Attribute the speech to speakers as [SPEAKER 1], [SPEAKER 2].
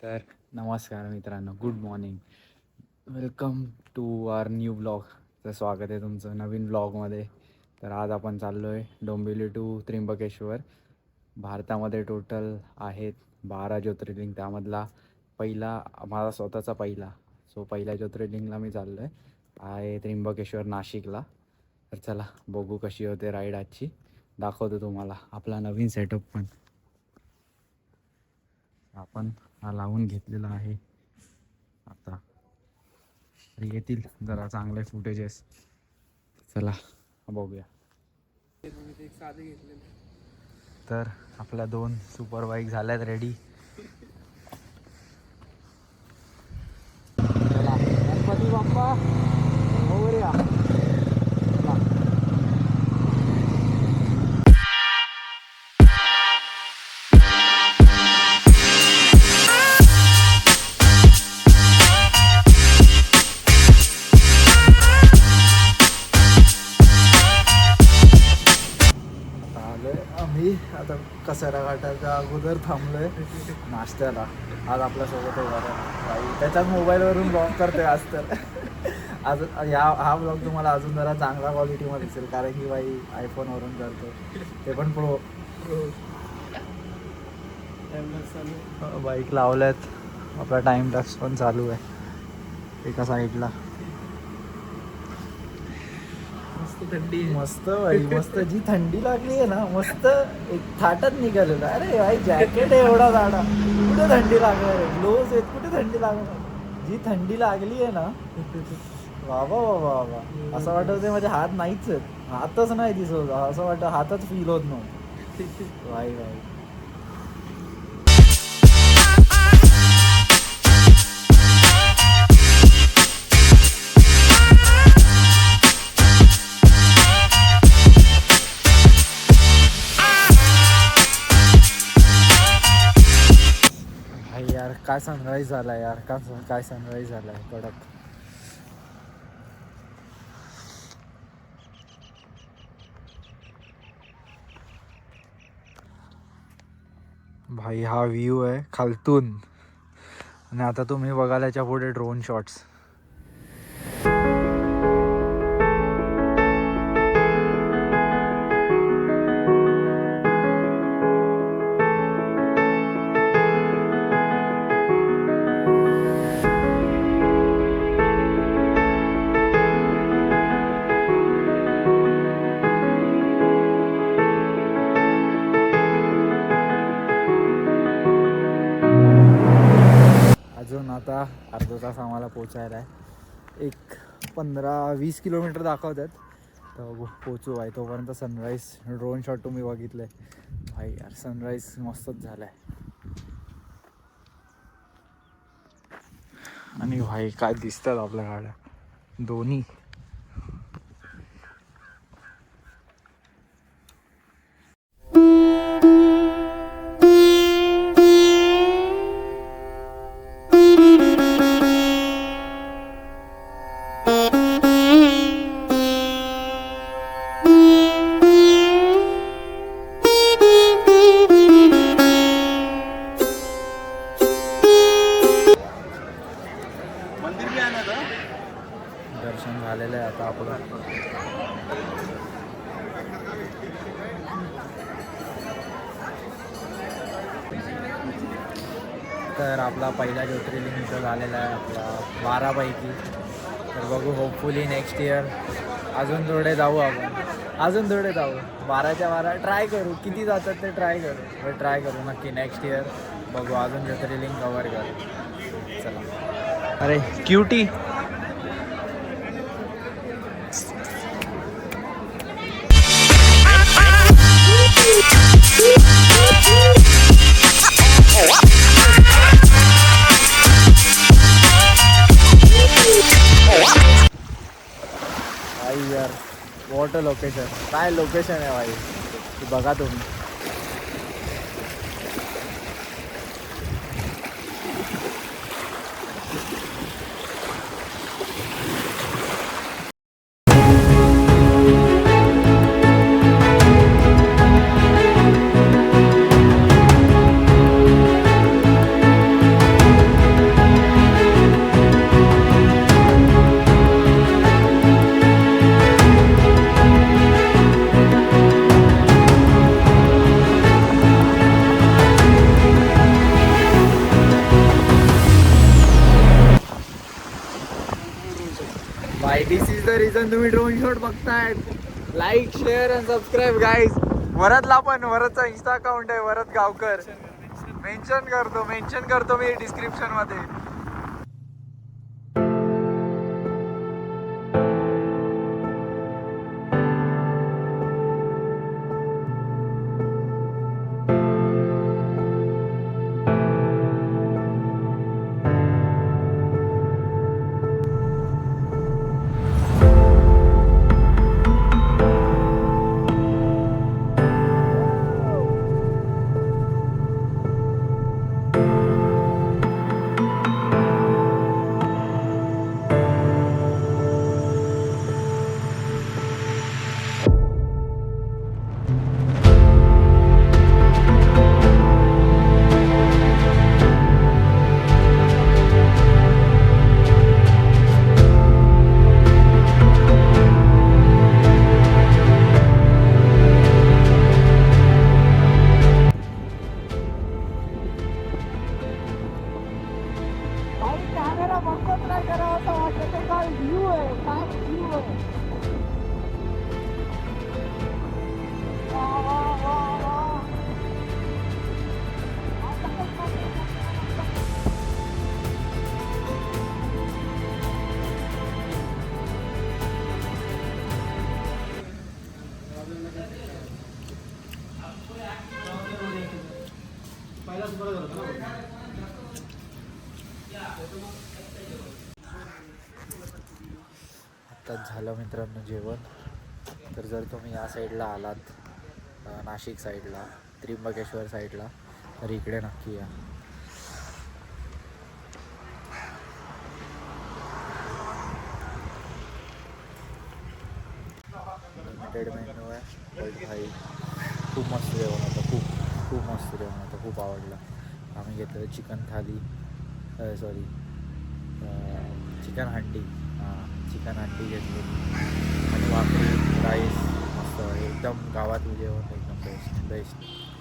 [SPEAKER 1] तर नमस्कार मित्रांनो, good morning. Welcome to our new ब्लॉगचं स्वागत आहे तुमचं नवीन ब्लॉगमध्ये. तर आज आपण चाललो आहे डोंबिवली टू त्र्यंबकेश्वर. भारतामध्ये टोटल आहेत 12 ज्योतिर्लिंग, त्यामधला पहिला माझा स्वतःचा पहिल्या ज्योतिर्लिंगला मी चाललो आहे त्र्यंबकेश्वर नाशिकला. तर चला बघू कशी होते राईड आजची, दाखवतो तुम्हाला आपला नवीन सेटअप पण. आपण हा लावून घेतलेला आहे. आता येतील जरा चांगले फुटेजेस. चला बघूया. तर आपल्या 2 सुपर बाईक झाल्यात रेडी. चला गणपती बाप्पा मोरया. आम्ही आता कसारा घाटाच्या अगोदर थांबलोय नाश्त्याला. आज आपल्यासोबत आहे बरं त्याच्याच मोबाईलवरून ब्लॉग करतोय आज. तर अजून हा ब्लॉग तुम्हाला अजून जरा चांगला क्वालिटीमध्ये दिसेल, कारण की बाई आयफोनवरून करतो, ते पण प्रो. बाईक लावल्यात, आपला टाइम टॅक्स पण चालू आहे एका साईडला. थंडी मस्त बाई, मस्त जी थंडी लागली आहे ना, मस्त एक थाटात निघालेलं. अरे भाई जॅकेट आहे एवढा जाडा, कुठे थंडी लागणार आहे? ग्लोव्ज आहेत, कुठे थंडी लागणार? जी थंडी लागली आहे ना, बाबा बाबा बाबा, असं वाटत माझे हात नाहीच आहेत, हातच नाही दिसत, असं वाटत हातच फील होत नव्हतं. भाई भाई यार, काय सनराईज झाला यार, काय सनराईज झालाय कडक. भाई हा व्ह्यू आहे खालतून, आणि आता तुम्ही बघाल याच्या पुढे ड्रोन शॉट्स. अजून आता अर्धा तास आम्हाला पोचायला आहे. एक 15-20 किलोमीटर दाखवतात, तर पोचू आहे. तोपर्यंत सनराईज ड्रोन शॉट तुम्ही बघितले भाई. यार सनराईज मस्तच झाला आहे. आणि भाई काय दिसतात आपल्या गाड्या दोन्ही. दर्शन झालेलं आहे आता आपलं. तर आपला पहिला ज्योतिर्लिंग इथं झालेला आहे आपला 12 पैकी. तर बघू, होपफुली नेक्स्ट इयर अजून थोडे जाऊ आपण, अजून थोडे जाऊ. 12च्या 12 ट्राय करू, किती जातात ते ट्राय करू नक्की. नेक्स्ट इयर बघू, अजून ज्योतिर्लिंग कवर करू. चला. अरे क्यूटी भाई यार, वॉट लोकेशन, काय लोकेशन आहे भाई, बघा तुम्ही. रिझन तुम्ही ड्रोन शॉट बघतायत. Like share and subscribe guys. वरदला पण वरदचा इंस्टा अकाउंट आहे वरद गावकर. मेन्शन करतो मी डिस्क्रिप्शन मध्ये. कॅमेरा बघत नाही करा असं वाटतं ते काय व्ह्यू आहे, काय व्ह्यू आहे. वा वा वा वा. आत्ताच झालं मित्रांनो जेवण. तर जर तुम्ही या साईडला आलात नाशिक साईडला त्र्यंबकेश्वर साईडला तर इकडे नक्की या. लिमिटेड मेन्यू आहे बट भाई खूप मस्त जेवण होतं. खूप मस्त जेवण होतं. खूप आवडलं. आम्ही घेतलं चिकन थाली सॉरी चिकन हंडी. चिकन हंडी घेतली आणि भाकरी राईस मस्त एकदम गावातलं जेवण एकदम बेस्ट.